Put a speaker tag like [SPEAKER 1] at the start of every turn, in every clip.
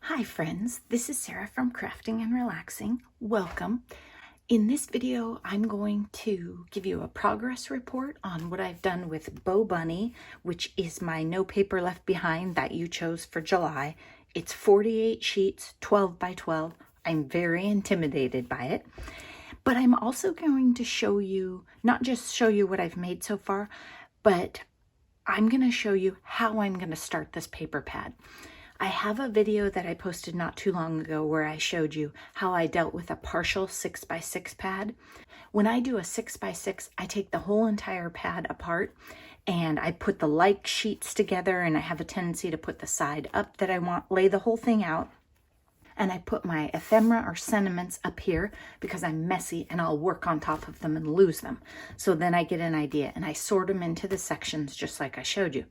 [SPEAKER 1] Hi friends, this is Sarah from Crafting and Relaxing. Welcome. In this video, I'm going to give you a progress report on what I've done with Bow Bunny, which is my No Paper Left Behind that you chose for July. It's 48 sheets, 12 by 12. I'm very intimidated by it. But I'm also going to show you, not just show you what I've made so far, but I'm going to show you how I'm going to start this paper pad. I have a video that I posted not too long ago where I showed you how I dealt with a partial 6x6 pad. When I do a 6x6, I take the whole entire pad apart and I put the like sheets together, and I have a tendency to put the side up that I want, lay the whole thing out. And I put my ephemera or sentiments up here because I'm messy and I'll work on top of them and lose them. So then I get an idea and I sort them into the sections just like I showed you.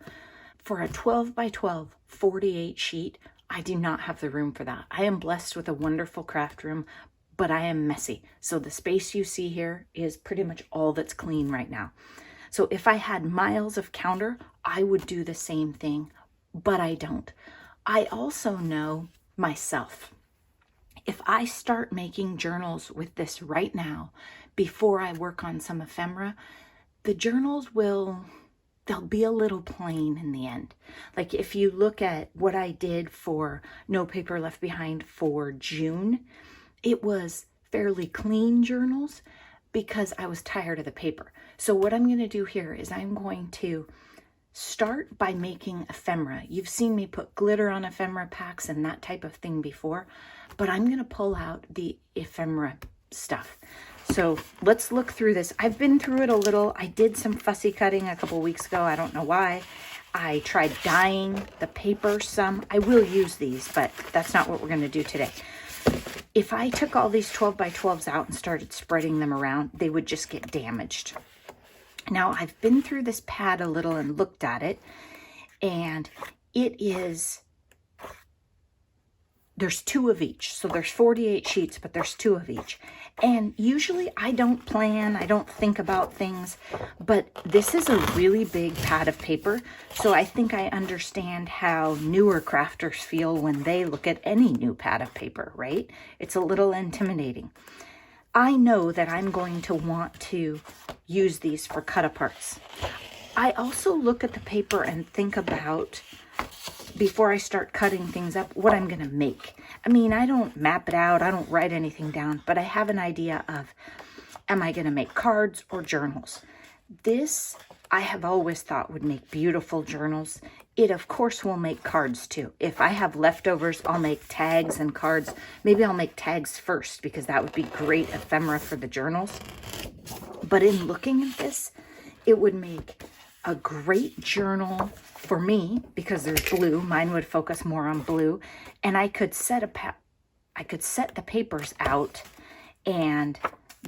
[SPEAKER 1] For a 12 by 12, 48 sheet, I do not have the room for that. I am blessed with a wonderful craft room, but I am messy. So the space you see here is pretty much all that's clean right now. So if I had miles of counter, I would do the same thing, but I don't. I also know myself. If I start making journals with this right now, before I work on some ephemera, the journals they'll be a little plain in the end. Like if you look at what I did for No Paper Left Behind for June, it was fairly clean journals because I was tired of the paper. So what I'm going to do here is I'm going to start by making ephemera. You've seen me put glitter on ephemera packs and that type of thing before, but I'm going to pull out the ephemera stuff. So let's look through this. I've been through it a little. I did some fussy cutting a couple weeks ago. I don't know why. I tried dyeing the paper some. I will use these, but that's not what we're going to do today. If I took all these 12 by 12s out and started spreading them around, they would just get damaged. Now, I've been through this pad a little and looked at it, and there's 2 of each. So there's 48 sheets, but there's 2 of each. And usually I don't plan, I don't think about things, but this is a really big pad of paper. So I think I understand how newer crafters feel when they look at any new pad of paper, right? It's a little intimidating. I know that I'm going to want to use these for cut aparts. I also look at the paper and think about, before I start cutting things up, what I'm going to make. I mean, I don't map it out, I don't write anything down, but I have an idea of, am I going to make cards or journals? This, I have always thought would make beautiful journals. It, of course, will make cards too. If I have leftovers, I'll make tags and cards. Maybe I'll make tags first because that would be great ephemera for the journals. But in looking at this, it would make a great journal for me because there's blue. Mine would focus more on blue, and I could set the papers out and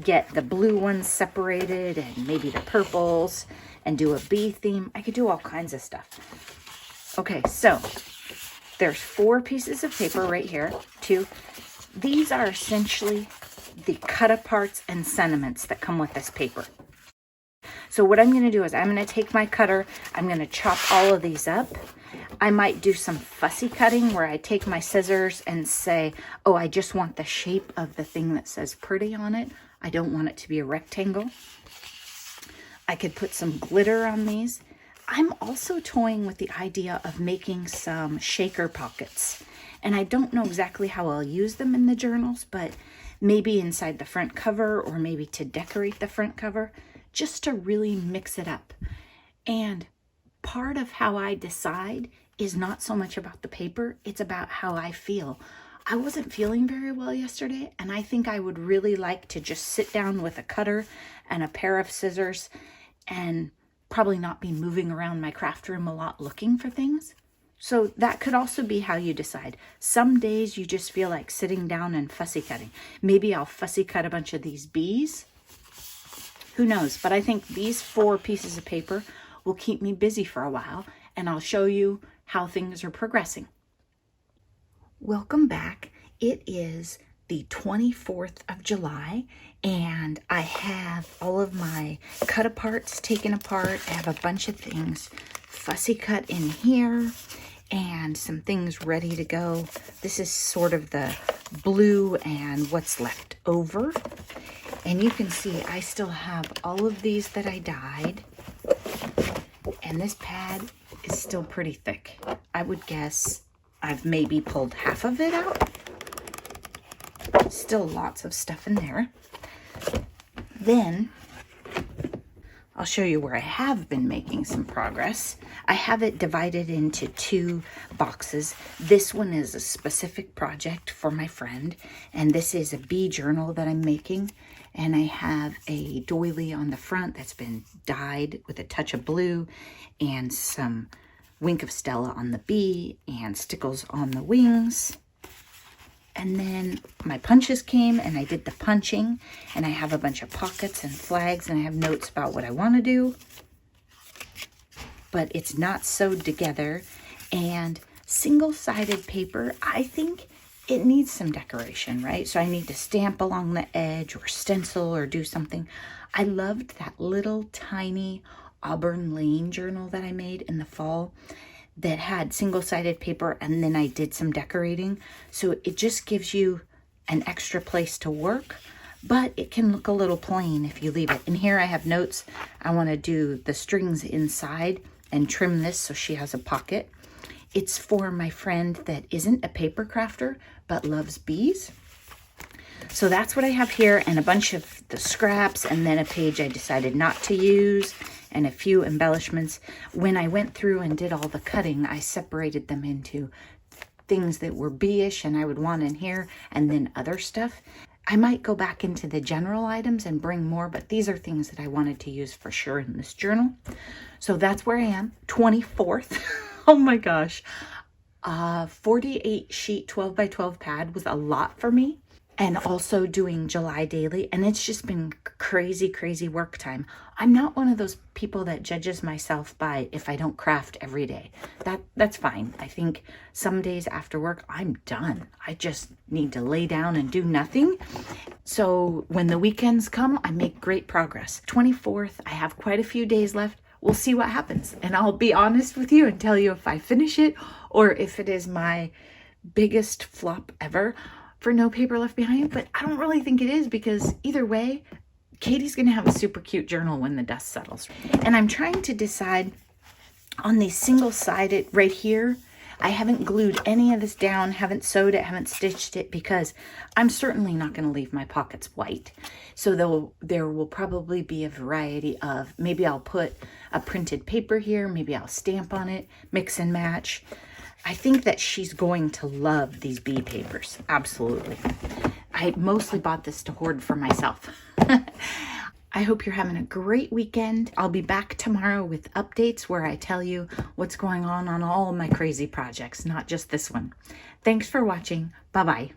[SPEAKER 1] get the blue ones separated and maybe the purples and do a bee theme. I could do all kinds of stuff. Okay, so there's 4 pieces of paper right here. 2. These are essentially the cut aparts and sentiments that come with this paper. So what I'm going to do is I'm going to take my cutter, I'm going to chop all of these up. I might do some fussy cutting where I take my scissors and say, oh, I just want the shape of the thing that says pretty on it. I don't want it to be a rectangle. I could put some glitter on these. I'm also toying with the idea of making some shaker pockets. And I don't know exactly how I'll use them in the journals, but maybe inside the front cover or maybe to decorate the front cover, just to really mix it up. And part of how I decide is not so much about the paper, it's about how I feel. I wasn't feeling very well yesterday, and I think I would really like to just sit down with a cutter and a pair of scissors and probably not be moving around my craft room a lot looking for things. So that could also be how you decide. Some days you just feel like sitting down and fussy cutting. Maybe I'll fussy cut a bunch of these bees. Who knows? But I think these 4 pieces of paper will keep me busy for a while, and I'll show you how things are progressing. Welcome back. It is the 24th of July, and I have all of my cut aparts taken apart. I have a bunch of things fussy cut in here, and some things ready to go. This is sort of the blue and what's left over. And you can see I still have all of these that I dyed. And this pad is still pretty thick. I would guess I've maybe pulled half of it out. Still lots of stuff in there. Then I'll show you where I have been making some progress. I have it divided into 2 boxes. This one is a specific project for my friend, and this is a bee journal that I'm making. And I have a doily on the front that's been dyed with a touch of blue, and some Wink of Stella on the bee, and stickles on the wings. And then my punches came and I did the punching, and I have a bunch of pockets and flags, and I have notes about what I want to do. But it's not sewed together, and single-sided paper, I think it needs some decoration, right? So I need to stamp along the edge or stencil or do something. I loved that little tiny Auburn Lane journal that I made in the fall that had single-sided paper, and then I did some decorating. So it just gives you an extra place to work, but it can look a little plain if you leave it. And here I have notes. I want to do the strings inside and trim this so she has a pocket. It's for my friend that isn't a paper crafter, but loves bees. So that's what I have here, and a bunch of the scraps, and then a page I decided not to use, and a few embellishments. When I went through and did all the cutting, I separated them into things that were bee-ish and I would want in here, and then other stuff. I might go back into the general items and bring more, but these are things that I wanted to use for sure in this journal. So that's where I am, 24th. Oh my gosh. 48 sheet 12 by 12 pad was a lot for me. And also doing July daily, and it's just been crazy work time. I'm not one of those people that judges myself by if I don't craft every day. That's fine. I think some days after work, I'm done. I just need to lay down and do nothing. So when the weekends come, I make great progress. 24th, I have quite a few days left. We'll see what happens, and I'll be honest with you and tell you if I finish it or if it is my biggest flop ever for No Paper Left Behind. But I don't really think it is, because either way, Katie's gonna have a super cute journal when the dust settles. And I'm trying to decide on these single-sided right here. I haven't glued any of this down, haven't sewed it, haven't stitched it, because I'm certainly not going to leave my pockets white. So there will probably be a variety of, maybe I'll put a printed paper here, maybe I'll stamp on it, mix and match. I think that she's going to love these bee papers, absolutely. I mostly bought this to hoard for myself. I hope you're having a great weekend. I'll be back tomorrow with updates where I tell you what's going on all of my crazy projects, not just this one. Thanks for watching. Bye-bye.